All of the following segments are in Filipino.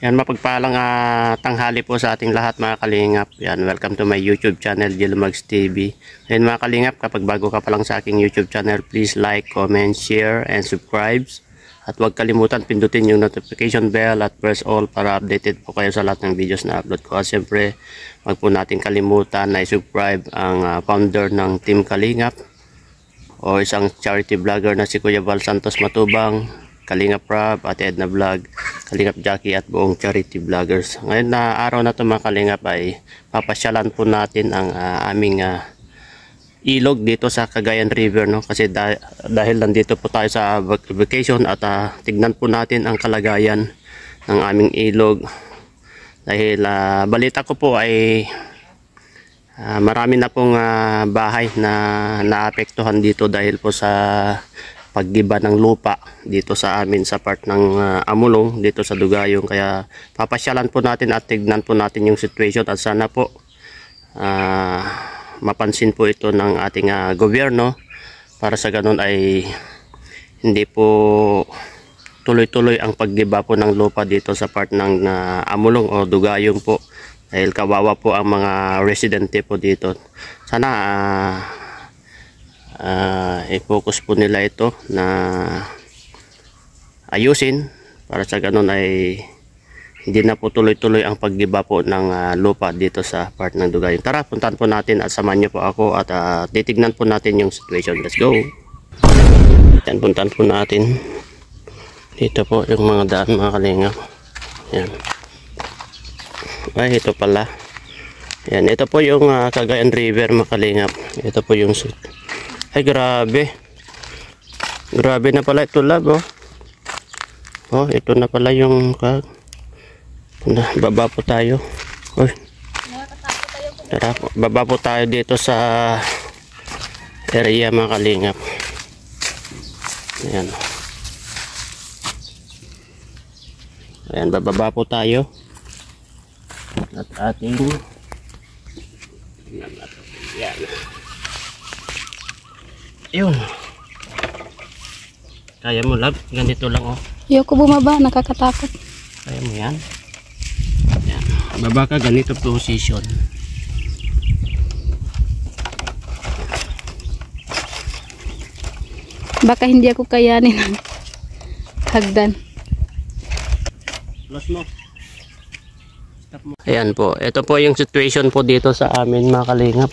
Yan, mapagpalang tanghali po sa ating lahat mga kalingap. Yan, welcome to my YouTube channel, Jilumags TV. Yan mga kalingap, kapag bago ka pa lang sa aking YouTube channel, please like, comment, share, and subscribe. At huwag kalimutan pindutin yung notification bell at press all para updated po kayo sa lahat ng videos na upload ko. At siyempre, huwag po natin kalimutan na i-subscribe ang founder ng Team Kalingap o isang charity vlogger na si Kuya Val Santos Matubang, Kalingap Rob, Ate Edna Vlog, Kalingap Jackie at buong charity vloggers. Ngayon na araw na ito mga kalingap ay papasyalan po natin ang aming ilog dito sa Cagayan River, no? Kasi dahil nandito po tayo sa vacation at tignan po natin ang kalagayan ng aming ilog. Dahil balita ko po ay marami na pong bahay na naapektuhan dito dahil po sa paggiba ng lupa dito sa amin sa part ng Amulong dito sa Dugayong. Kaya papasyalan po natin at tignan po natin yung situation at sana po mapansin po ito ng ating gobyerno para sa ganun ay hindi po tuloy-tuloy ang paggiba po ng lupa dito sa part ng Amulong o Dugayong po, dahil kawawa po ang mga residente po dito. Sana i-focus po nila ito na ayusin para sa ganun ay hindi na po tuloy-tuloy ang paggiba po ng lupa dito sa part ng Dugayong. Tara, puntahan po natin at samahan niyo po ako at titignan po natin yung situation. Let's go! Yan, puntahan po natin. Dito po yung mga daan mga kalingap. Yan. Ay, ito pala. Yan, ito po yung Cagayan River mga kalingap. Ito po yung ay, grabe. Grabe na pala ito, lab, oh. Oh, ito na pala yung baba po tayo. Oy. Tara, baba po tayo dito sa area mga kalingap. Ayan. Ayan, bababa po tayo. At ating yan. Yun. Kaya mo, lab? Ganito lang, oh. Ayoko bumaba, nakakatakot. Kaya mo yan. Yan. Baba ka, ganito position. Baka hindi ako kayanin ng hagdan. Plus mo. Stop mo. Ayan po. Ito po yung situation po dito sa amin mga kalingap.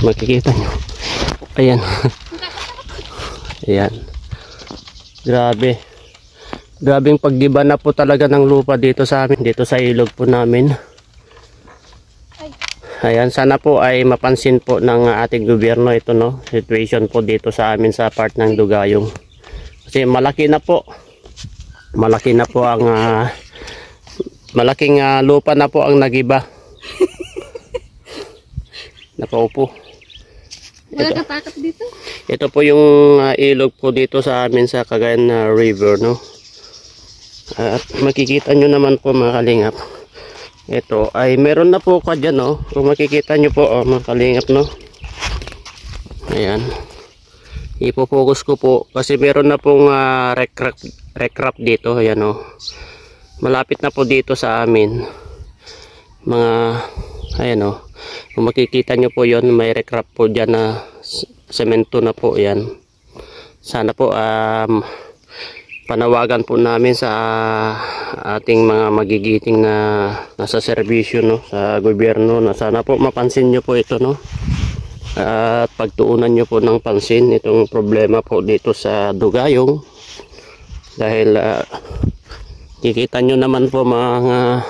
Makikita nyo. Ayan. Ayan. Grabe. Grabing paggiba na po talaga ng lupa dito sa amin. Dito sa ilog po namin. Ayan. Sana po ay mapansin po ng ating gobyerno ito, no. Situation po dito sa amin sa part ng Dugayong. Kasi malaki na po. Malaki na po ang malaking lupa na po ang nagiba. Nakaupo. Nakakatakot dito. Ito po yung ilog po dito sa amin sa Cagayan River, no. At makikita nyo naman po mga kalingap. Ito ay meron na po ka dyan, no. Kung makikita nyo po, mga kalingap, no. Ayan. Ipo-focus ko po kasi meron na pong recrap dito. Ayan, no. Malapit na po dito sa amin. Mga, ayan, no. Kung makikita nyo po yon, may recrap po dyan na semento na po yan. Sana po panawagan po namin sa ating mga magigiting na nasa serbisyo, no, sa gobyerno, na sana po mapansin nyo po ito, no. At pagtuunan nyo po ng pansin itong problema po dito sa Dugayong. Dahil kikita nyo naman po mga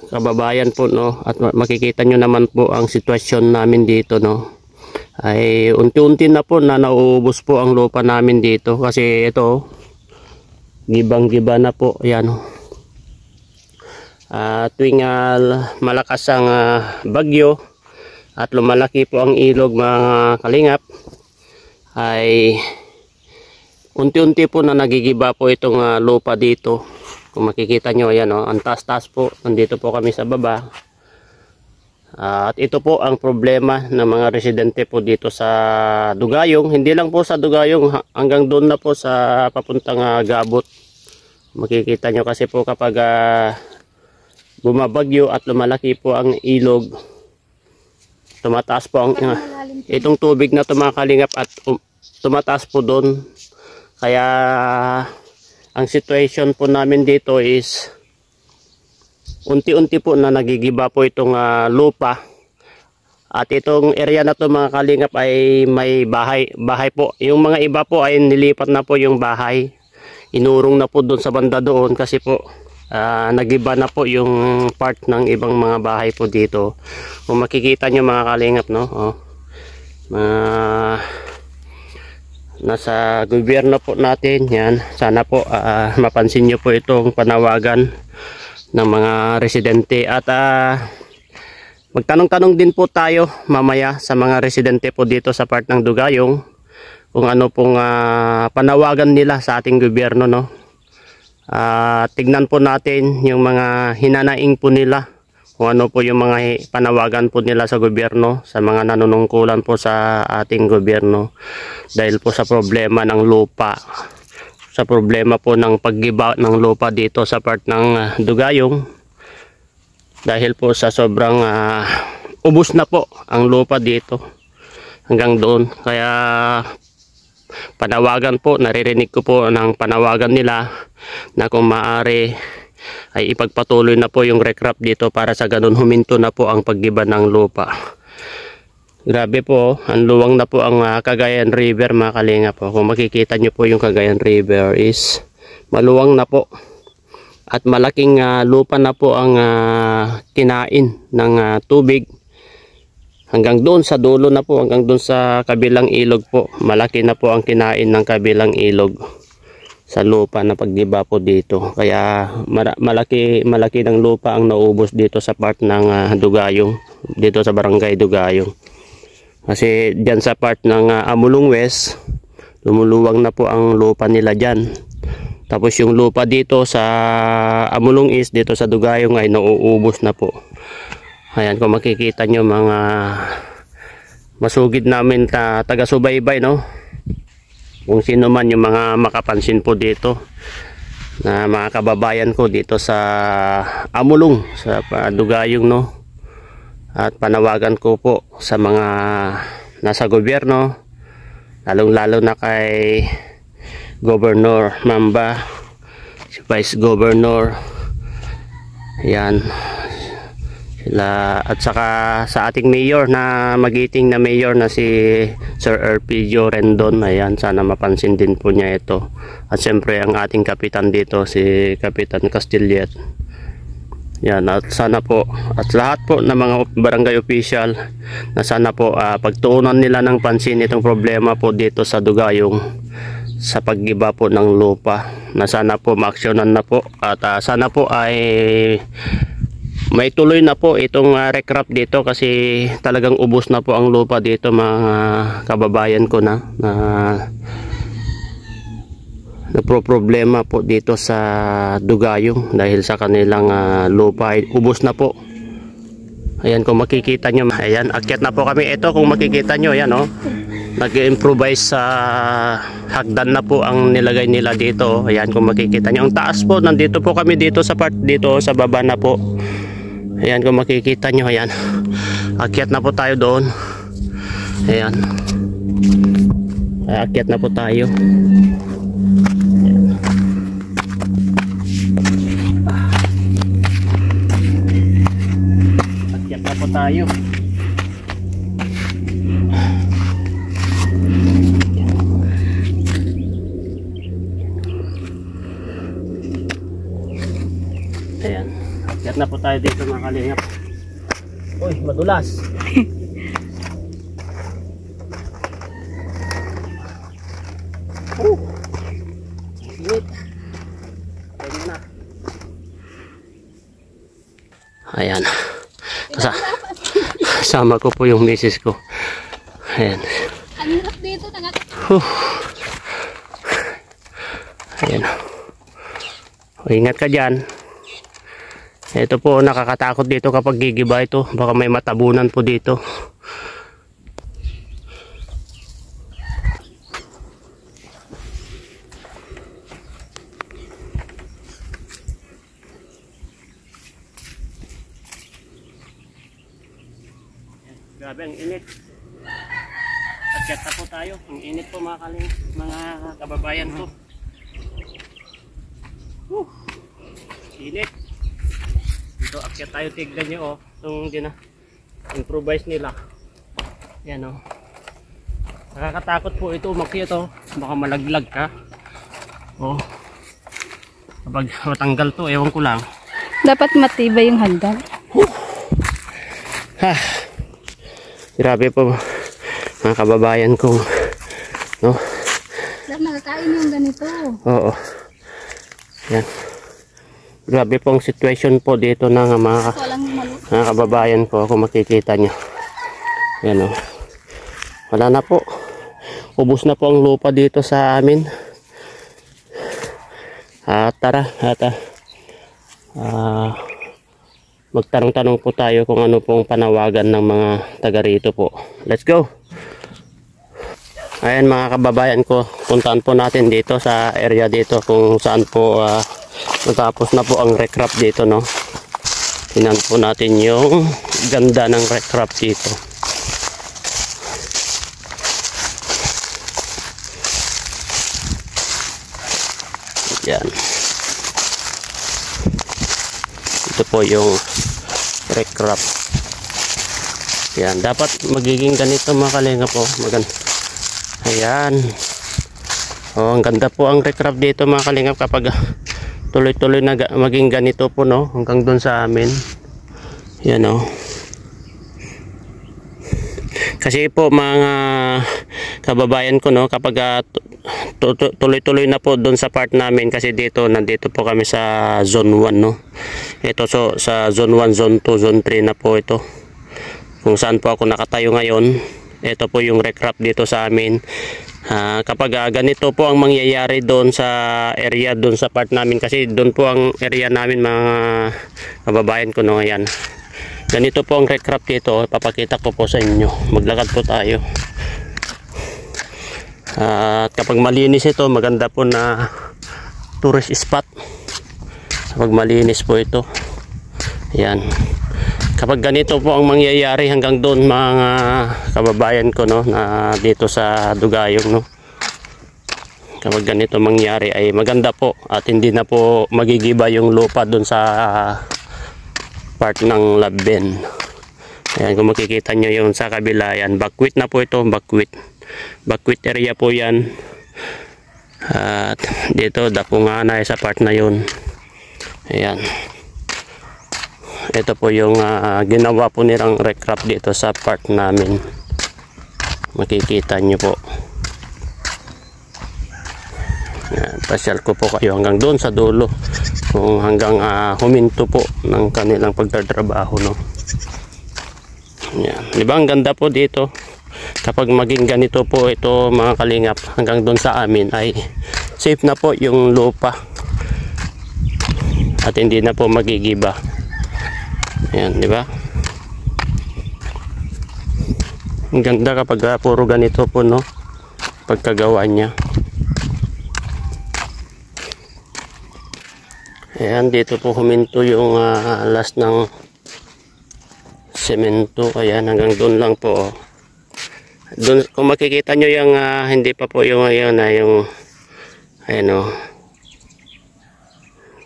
kababayan po, no, at makikita nyo naman po ang sitwasyon namin dito, no, ay unti-unti na po na nauubos po ang lupa namin dito kasi ito gibang-giba na po. Ayan, tuwing malakas ang bagyo at lumalaki po ang ilog mga kalingap ay unti-unti po na nagigiba po itong lupa dito. Kung makikita nyo, ayan, oh, ang taas-taas po. Nandito po kami sa baba. At ito po ang problema ng mga residente po dito sa Dugayong. Hindi lang po sa Dugayong, hanggang doon na po sa papuntang Gabot. Makikita nyo kasi po kapag bumabagyo at lumalaki po ang ilog, tumataas po ang itong tubig na tumakalingap at tumataas po doon. Kaya ang situation po namin dito is unti-unti po na nagigiba po itong lupa. At itong area na to mga kalingap ay may bahay po. Yung mga iba po ay nilipat na po yung bahay. Inurong na po doon sa banda doon kasi po nagiba na po yung part ng ibang mga bahay po dito. Kung makikita nyo mga kalingap, no? Nasa gobyerno po natin yan. Sana po mapansin nyo po itong panawagan ng mga residente at magtanong-tanong din po tayo mamaya sa mga residente po dito sa part ng Dugayong kung ano pong panawagan nila sa ating gobyerno, no? Tignan po natin yung mga hinanaing po nila, kung ano po yung mga panawagan po nila sa gobyerno, sa mga nanunungkulan po sa ating gobyerno dahil po sa problema ng lupa, sa problema po ng paggiba ng lupa dito sa part ng Dugayong dahil po sa sobrang ubos na po ang lupa dito hanggang doon. Kaya panawagan po, naririnig ko po ng panawagan nila na kung maaari ay ipagpatuloy na po yung recrop dito para sa ganun huminto na po ang paggiba ng lupa. Grabe po, ang luwang na po ang Cagayan River mga kalingap po. Kung makikita nyo po yung Cagayan River is maluwang na po. At malaking lupa na po ang kinain ng tubig. Hanggang doon sa dulo na po, hanggang doon sa kabilang ilog po. Malaki na po ang kinain ng kabilang ilog sa lupa na paggiba po dito. Kaya malaki ng lupa ang naubos dito sa part ng Dugayong, dito sa barangay Dugayong. Kasi dyan sa part ng Amulong West, lumuluwang na po ang lupa nila dyan. Tapos yung lupa dito sa Amulong East, dito sa Dugayong ay nauubos na po. Ayan, kung makikita nyo mga masugid namin taga-subaybay, no? Kung sino man yung mga makapansin po dito na mga kababayan ko dito sa Amulong, sa Dugayong, no? At panawagan ko po sa mga nasa gobyerno, lalong-lalo na kay Governor Mamba, si Vice Governor, yan sila, at saka sa ating mayor na magiting na mayor na si Sir Erpidio Rendon. Ayan, sana mapansin din po niya ito. At siyempre ang ating kapitan dito, si Kapitan Castillet. Yan, at sana po at lahat po ng mga barangay official na sana po pagtuunan nila ng pansin itong problema po dito sa Dugayong sa paggiba po ng lupa, na sana po maaksyonan na po at sana po ay may tuloy na po itong recrop dito kasi talagang ubos na po ang lupa dito mga kababayan ko na problema po dito sa Dugayong dahil sa kanilang lupa ay ubos na po. Ayan, kung makikita nyo, ayan, akyat na po kami. Ito kung makikita nyo, ayan, oh, nag-improvise sa hagdan na po ang nilagay nila dito. Ayan, kung makikita nyo, ang taas po, nandito po kami dito sa part dito sa baba na po. Ayan, kung makikita nyo, ayan, akyat na po tayo doon. Ayan, akyat na po tayo. Akyat na po tayo. Ayan, akyat na po tayo dito mga kalingap. Uy, madulas. Init. Ayan. Kasama ko po yung misis ko. Ayan. Ang hirap dito. Ayan. O, ingat ka dyan. Ito po, nakakatakot dito kapag gigiba ito. Baka may matabunan po dito. Grabe ang init. Akyat na po tayo. Ang init po mga kababayan ko. Init. Dito akyat tayo, tignan nyo itong improvise nila. Yan nakakatakot po ito umakyat baka malaglag ka. Kapag matanggal to, ewan ko lang. Dapat matibay yung hagdan. Grabe po mga kababayan ko. Nakakain yung ganito. Oo. Yan. Grabe pong situation po dito ng mga kababayan ko, kung makikita nyo. Yan wala na po. Ubos na po ang lupa dito sa amin. Tara. Magtanong-tanong po tayo kung ano pong panawagan ng mga taga rito po. Let's go! Ayan mga kababayan ko, puntaan po natin dito sa area dito kung saan po matapos na po ang recrop dito, no? Tingnan po natin yung ganda ng recrop dito. Yan. Ito po yung recrop. Yan, dapat magiging ganito mga kalinga po. Maganda. Ayan. Ang ganda po ang recrop dito mga kalinga kapag tuloy-tuloy na maging ganito po, no? Hanggang doon sa amin. Yan Kasi po mga kababayan ko, no, kapag tuloy-tuloy na po doon sa part namin, kasi nandito po kami sa zone 1, no. Ito sa zone 1, zone 2, zone 3 na po ito. Kung saan po ako nakatayo ngayon. Ito po yung recrop dito sa amin. Kapag ganito po ang mangyayari doon sa area, doon sa part namin, kasi doon po ang area namin mga kababayan ko, no. Ayan. Ganito po ang recrop dito. Papakita ko po sa inyo. Maglakad po tayo. At kapag malinis ito, maganda po na tourist spot. Kapag malinis po ito. Ayan. Kapag ganito po ang mangyayari hanggang doon mga kababayan ko, no, na dito sa Dugayong, no. Kapag ganito mangyari ay maganda po at hindi na po magigiba yung lupa doon sa part ng Labben. Ayan, kung makikita nyo yung sa kabila, yan, backwit na po ito, backwit area po yan. At dito dapungan na sa part na yun. Ayan, ito po yung ginawa po nilang recrop dito sa part namin. Makikita nyo po. Ayan, pasyal ko po kayo hanggang doon sa dulo, kung hanggang huminto po ng kanilang pagtatrabaho, no. Yan. Diba ang ganda po dito kapag maging ganito po ito mga kalingap, hanggang doon sa amin ay safe na po yung lupa at hindi na po magigiba. Yan, diba? Ang ganda kapag puro ganito po, no, pagkagawa niya. Ayan, dito po huminto yung last ng semento. Ayan, hanggang doon lang po. Doon, kung makikita nyo yung hindi pa po yung ayan, ayan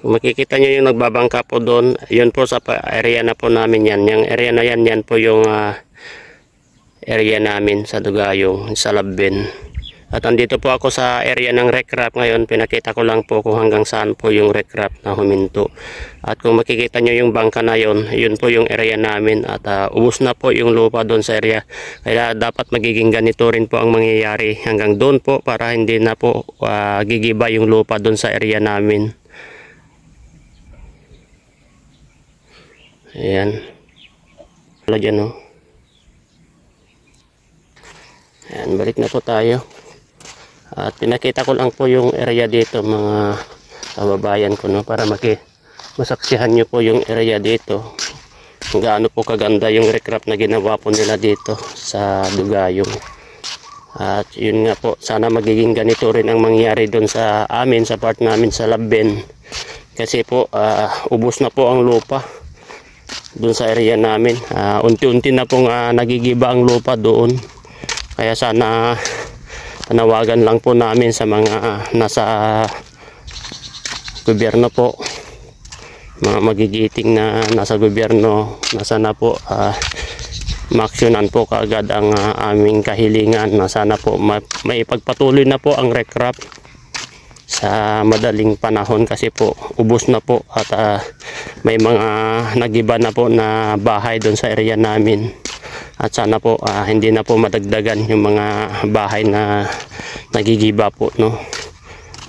kung makikita nyo yung nagbabangka po doon, yun po sa area na po namin yan. Yung area na yan, yan po yung area namin sa Dugayong, sa Labben. At andito po ako sa area ng recrop ngayon. Pinakita ko lang po kung hanggang saan po yung recrop na huminto. At kung makikita nyo yung bangka na yun, yun po yung area namin. At ubos na po yung lupa doon sa area. Kaya dapat magiging ganito rin po ang mangyayari hanggang doon po, para hindi na po gigiba yung lupa doon sa area namin. Ayan. Wala dyan, no? Ayan, balik na po tayo. At pinakita ko lang po yung area dito mga kababayan ko, no, para masaksihan nyo po yung area dito. Kung gaano po kaganda yung recraft na ginawa po nila dito sa Dugayong. At yun nga po, sana magiging ganito rin ang mangyari doon sa amin, sa part namin sa Labben. Kasi po, ubos na po ang lupa doon sa area namin. Unti-unti na pong nagigiba ang lupa doon. Kaya sana panawagan lang po namin sa mga nasa gobyerno po, mga magigiting na nasa gobyerno, na sana po maaksyonan po kaagad ang aming kahilingan, na sana po may ipagpatuloy na po ang recraft sa madaling panahon, kasi po ubos na po at may mga nagiba na po na bahay doon sa area namin. At sana po hindi na po madagdagan yung mga bahay na nagigiba po, no,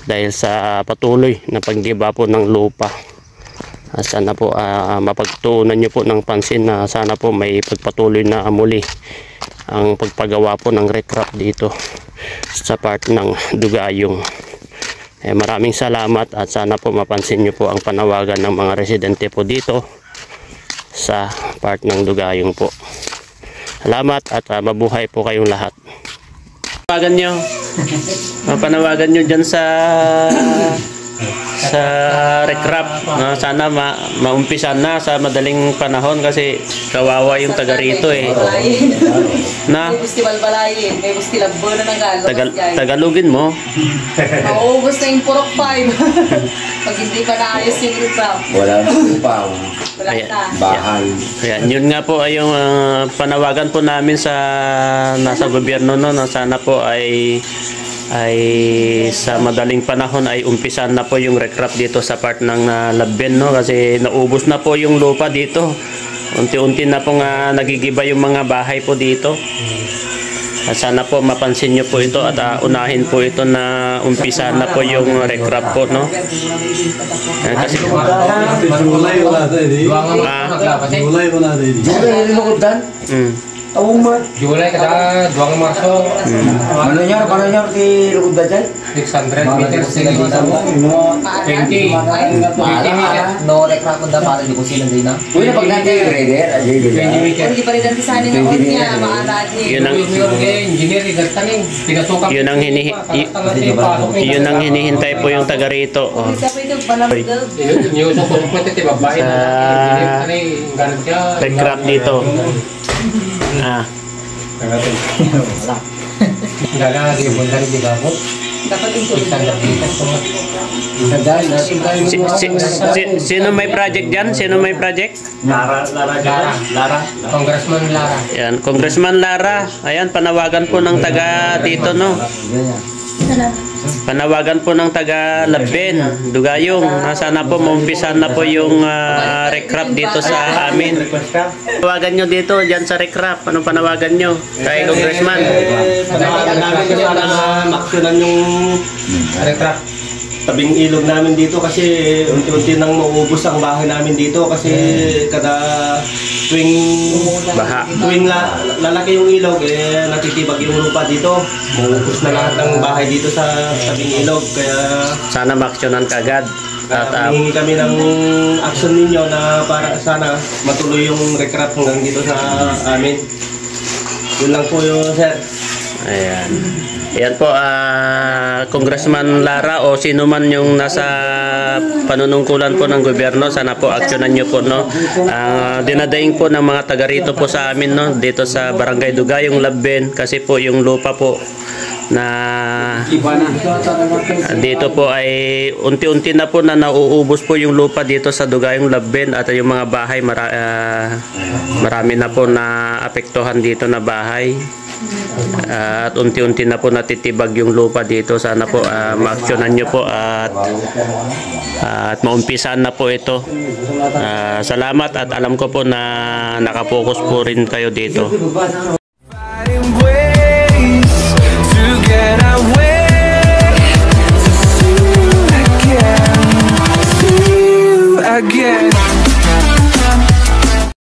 dahil sa patuloy na paggiba po ng lupa. Sana po mapagtuunan nyo po ng pansin na sana po may pagpatuloy na muli ang pagpagawa po ng recraft dito sa part ng Dugayong. Maraming salamat at sana po mapansin nyo po ang panawagan ng mga residente po dito sa part ng Dugayong po. Salamat at mabuhay po kayong lahat. Panawagan nyo, panawagan nyo dyan sa recraft, sana maumpisan na sa madaling panahon, kasi kawawa yung taga rito na festival balayin, may gusti labbo na nagalo. Tagalogin mo. Mauubos na yung purok 5. Pag hindi pa naayos yung recraft. Wala na upaw. Wala na. Bahay. Ayan, yun nga po ay yung panawagan po namin sa nasa gobyerno, no, na sana po ay sa madaling panahon ay umpisan na po yung recraft dito sa part ng Labben, no, kasi naubos na po yung lupa dito. Unti-unti na po nagigiba yung mga bahay po dito. At sana po mapansin nyo po ito at unahin po ito na umpisan na po yung recraft po, no. Kasi Julay kada 2 Marso. Ano niya di lukod da dyan? 600 meters sige sa 20 meters. No recraft na para di ko sila din na. Uy, na pag natin grader, 20 meters. Hindi pa rin ang design ng old niya, maarad Yun ang engineer igataning pinasukan. yun ang hinihintay po yung taga rito. Oh. Yung so ko pwede babae na engineer tani ganun Recraft dito. Gala di bundang di gabot. Dapat yung tulad. 600 meters. Sino may project dyan? Sino may project? Lara. Congressman Lara. Yan, Congressman Lara. Ayan, panawagan po ng taga dito, no. Panawagan po ng taga Labben, Dugayong. Sana po maumpisan na po yung recraft dito sa amin. Panawagan nyo dito, dyan sa recraft. Anong panawagan nyo? Kay Congressman. Panawagan namin nyo na maksyonan yung Recraft. tabing ilog namin dito, kasi unti-unti nang mauubos ang bahay namin dito, kasi kada tuwing lalaki yung ilog, natitibag yung lupa dito, mauubos na lahat ng bahay dito sa tabing ilog. Kaya sana maksyonan kagad. At hihingi kami ng action ninyo na para sana matuloy yung recraft hanggang dito sa amin. Yun lang po yung sir. ayan. Ayan po, Congressman Lara o sino man yung nasa panunungkulan po ng gobyerno, sana po aksyonan nyo po, no. Dinadaing po ng mga taga rito po sa amin, no, dito sa Barangay Dugayong, Labben, kasi po yung lupa po na dito po ay unti-unti na po na nauubos po yung lupa dito sa Dugayong, Labben, at yung mga bahay marami na po na apektuhan dito na bahay. At unti-unti na po natitibag yung lupa dito. Sana po maaksyonan nyo po at maumpisan na po ito. Salamat at alam ko po na nakapokus po rin kayo dito.